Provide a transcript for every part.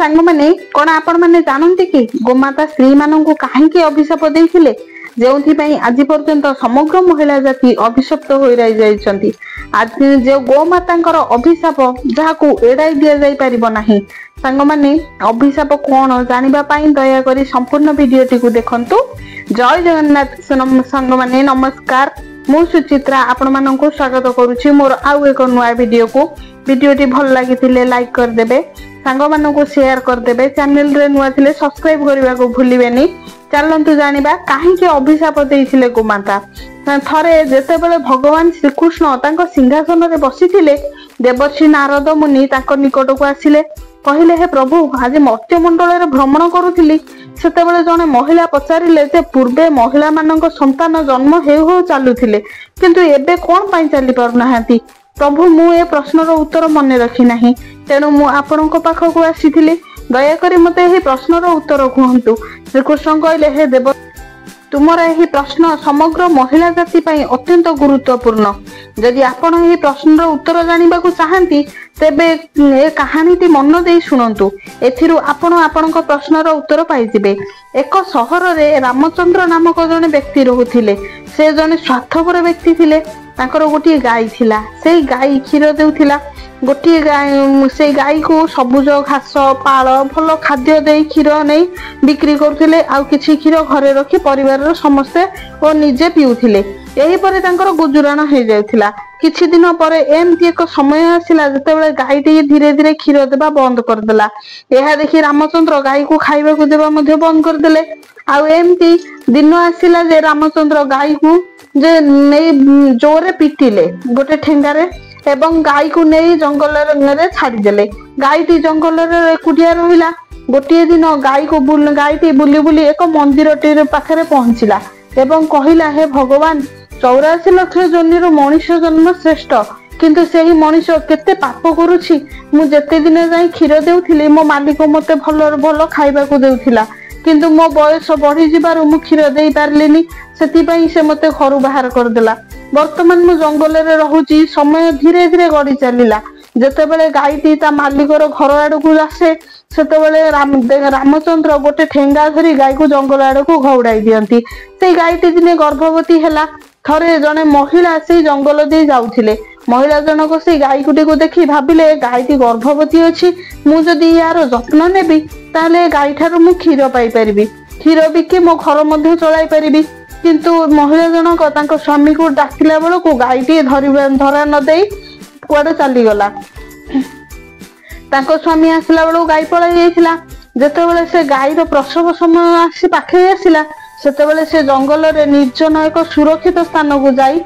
सांग मैंने कौन आपण मैंने जानते कि गोमाता स्त्री मान कहीं अभिशाप देते जो आज पर्यंत समग्र महिला जाति अभिशप्त हो रही जो गोमाता अभिशाप जहाँ एड़ाई दि जा पार ना सांग मैंने अभिशाप कौन जानापी दयाकोरी संपूर्ण वीडियोटी को देखु। जय जगन्नाथ सांग मैंने नमस्कार मु सुचित्रा आपण मानक स्वागत करुच्ची मोर आउ एक नुआ वीडियो को। वीडियोटी भल लगी लाइक करदे सांग मानक शेयर करदे चैनल रे नुआ थिले सब्सक्राइब करने को भूलिबेनी। चलतु जानिबा कहीं अभिशाप देइथिले गोमाता। थरे जेतेबेले भगवान श्रीकृष्ण तांको सिंहासन रे बसिथिले देवर्षि नारद मुनि तांको निकट को आसिले कहले हे प्रभु आज मर्त्यमंडल रे भ्रमण करुथिली सेतेबेले जने महिला पचारिले जे पूर्वे महिला मानक संतान जन्म हेउ हेउ चालुथिले किंतु एबे कोन पई चली पारु नाहांती प्रभु मु ए प्रश्नर उत्तर मन रखी नाही तेणु मु आपनक पाखक आसीथिली दयाकोरी मते एही प्रश्नर उत्तर कहंतु। श्रीकृष्ण कहले हे देव तुमर यही प्रश्न समग्र महिला जाति पई अत्यंत गुरुत्वपूर्ण जदि आपण यही प्रश्नर उत्तर जानिबा को चाहंती तेबे ए कहानीटी मन दे शुणंतु एथिरु आपण आपनक प्रश्नर उत्तर पाई जिबे। एक सहर रे रामचंद्र नामक जने व्यक्ति रहुथिले से जने स्वार्थपर व्यक्ति थिले तांकर गोटी गाय थिला से गाय क्षीर देउथिला गोटी गाय से गाय को सबुज घास पाल भल खाद्य दे क्षीर नहीं बिक्री करथिले आ किछि क्षीर घरे रखी परिवार समस्ते और निजे पिउथिले एही परे तांकर गुजराण हो जाउथिला। किछि दिन पर एमती एक समय आसिला जेतेबेले गायटी धीरे धीरे क्षीर देबा बंद करदेला यह देखि रामचंद्र गाय को खाइबा को देबा मध्ये बंद करदेले आ एमती दिन आसिला जे रामचंद्र गाय को जे नहीं जोरे पिटिले गोटे ठेंगारे एवं गाय को नहीं जंगल रे छाड़ीदेले गायटी जंगल रे एकुटिया रहिला। गोटे दिन गायटी बुली बुली एक मंदिर पाखरे पहुंचला एवं कहिला हे भगवान 84 लाख जन्म मनीष जन्म श्रेष्ठ किंतु सेही मनीष केते पाप करुछि मु जेते दिन जाई क्षीर देउथिली मो मालिक मते भल खाइबा को देउथिला किंतु मो बयस बढ़ी जिबारु मु क्षीर देई पारलिनी सेति पई से मते घर बाहर करदेला। वर्तमान मु जंगल रे रहुची समय धीरे धीरे गड़ी चलिला जेतेबेले गायटी ता मालिकर घर आड़ को आसे सेतेबेले रामचंद्र गोटे ठेंगा धरी गाय को जंगल आड़ को घौड़ाई दियंती से गायटी दिने गर्भवती हैला। थरे जने महिला से जंगल दे जाउथिले महिला जनक से गायकुटी को देखी भाबिले गायटी गर्भवती अछि मु जदि यार जत्न नेबी ताले गाय ठारू मु क्षीर पाई परिबी क्षीर बिके मो घर मध्ये चलाई परिबी किंतु महिला जनक तांको स्वामी को डाकिला बेल को गायटी धरा न देई कुआडे चली गला। तांको स्वामी आसिला बेल गाय पळाई जाइथिला जेतेबेले से गायर प्रसव समय आसी पाखे आसिला सेतेबेले से जंगल रे निर्जन एक सुरक्षित स्थान को जाई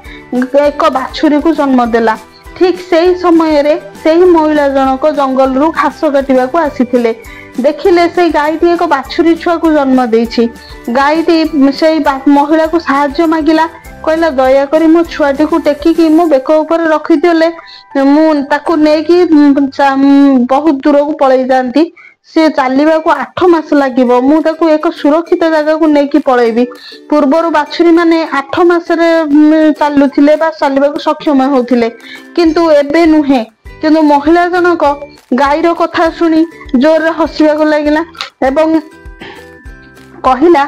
एक बाछुरी को जन्म देला। ठीक सही समय रे सही महिला जनक जंगल रु घास काटिबा को आसीथिले देखिले से गायटी एक बाछुरी छुआ को जन्म देछि गायटी से महिला को साहाय्य मागिला कहला दया करी मो छुआटी को टेकिकी मो बेक ऊपर रखी दिले मु ताकू नेकी बहुत दूर को पळै जांती से चलवा को 8 मास लागिबो मु ताकू एक सुरक्षित जगह को नेकी पळैबी पूर्वरु बाछुरी माने 8 मास रे चालुथिले बा चलवा को सक्षम होथिले किंतु एबे नुहे किंतु महिला जनक गायर कथा सुनी जोर रे हसिबा को लागिला एवं कहिला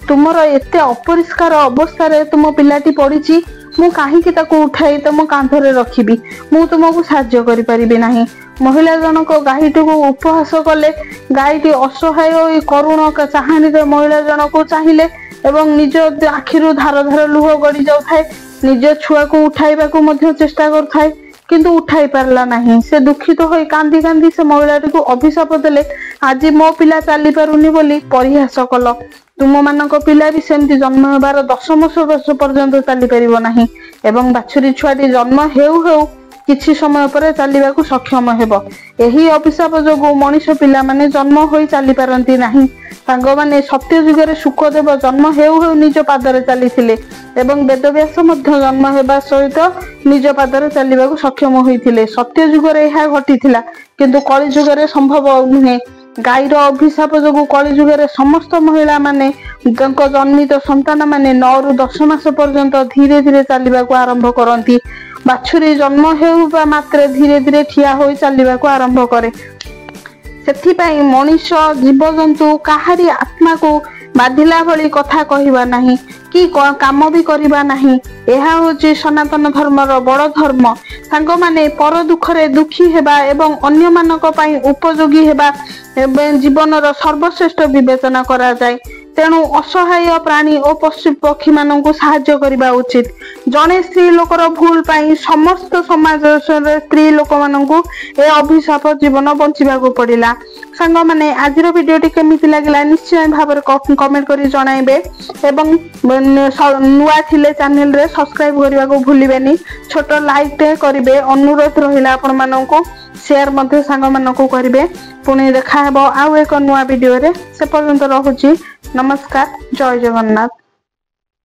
तुमर एते अपरिष्कार अवस्था रे तुम पिलाटी पड़ीची मु काहे ताको उठाई तुम कांधरे रखिबी मु तुमको साहाय्य करि परिबे नाही। महिला जनक गायटी को उपहास कले गायटी असहाय करुण चाहानी महिला जनक को चाहिए एवं निज आखिरु धार धार लुह गड़ी जाउथाय निज छुआ को उठाइबा को मध्य चेष्टा करथाय किंतु उठाई पारला नहीं से दुखित होई कांदी कांदी से महिलाटी को अभिशाप देले आज मो पिला चली पारुनी बोली परिहास कल तुम मानक पिला भी सेमती जन्म हेबार 10 वर्ष पर्यंत चली परिबो नाही एवं बाछुरी छुआटी जन्म हेउ हेउ किछि समय पर चलवा को सक्षम हेबो। एही अभिशाप जोगु मनीष पिला माने जन्म होई चली पारंती नाही सांग माने सत्य जुगरे सुखदेव जन्म हेउ हेउ निज पादरे चलीथिले एवं वेदव्यास मध्य जन्म हेबा सहित निज पादरे चलवा को सक्षम होइथिले सत्य जुगरे एहा घटिथिला किंतु कली जुगरे संभव नुहे गायर अभिशाप जोगु कली जुगरे समस्त महिला माने जन्मित संतान माने 9 रु 10 मास पर्यंत धीरे धीरे चलवा को आरंभ करती बाछुरी जन्म हेउबा मात्रे धीरे धीरे ठिया होई चलवा को आरंभ करे ସେଥିପାଇଁ ମଣିଷ ଜୀବଜନ୍ତୁ କାହାରି ଆତ୍ମାକୁ ବାଧିଲା ଭଳି କଥା କହିବା ନାହିଁ କି କାମ ବି କରିବା ନାହିଁ। ଏହା ହଉଛି ସନାତନ ଧର୍ମର ବଡ଼ ଧର୍ମ। ସାଙ୍ଗମାନେ, ପର ଦୁଃଖରେ ଦୁଃଖୀ ହେବା ଏବଂ ଅନ୍ୟମାନଙ୍କ ପାଇଁ ଉପଯୋଗୀ ହେବା ଜୀବନର ସର୍ବଶ୍ରେଷ୍ଠ ବିବେଚନା କରାଯାଏ। ତେଣୁ ଅସହାୟ ପ୍ରାଣୀ ଓ ପଶୁ ପକ୍ଷୀ ମାନଙ୍କୁ ସାହାଯ୍ୟ କରିବା ଉଚିତ। ଜଣେ ସ୍ତ୍ରୀ ଲୋକର ଭୁଲ ପାଇଁ ସମସ୍ତ ସମାଜର ସ୍ତ୍ରୀ ଲୋକମାନଙ୍କୁ ଏ ଅଭିଶାପ ଜୀବନ ବଞ୍ଚିବାକୁ ପଡ଼ିଲା। ସାଙ୍ଗମାନେ, ଆଜିର ଭିଡ଼ିଓଟି କେମିତି ଲାଗିଲା ନିଶ୍ଚୟ ଭାବରେ କମେଣ୍ଟ କରି ଜଣାଇବେ ଏବଂ ନୂଆ ଥିଲେ ଚ୍ୟାନେଲରେ ସବସ୍କ୍ରାଇବ କରିବାକୁ ଭୁଲିବେନି। ଛୋଟ ଲାଇକଟେ କରିବେ ଅନୁରୋଧ ରହିଲା ଆପଣମାନଙ୍କୁ। ସେୟାର ମଧ୍ୟ ସାଙ୍ଗମାନଙ୍କୁ କରିବେ। ପୁଣି ଦେଖା ହେବ ଆଉ ଏକ ନୂଆ ଭିଡ଼ିଓରେ। ସେ ପର୍ଯ୍ୟନ୍ତ ରହୁଛି। ନମସ୍କାର। ଜୟ ଜଗନ୍ନାଥ।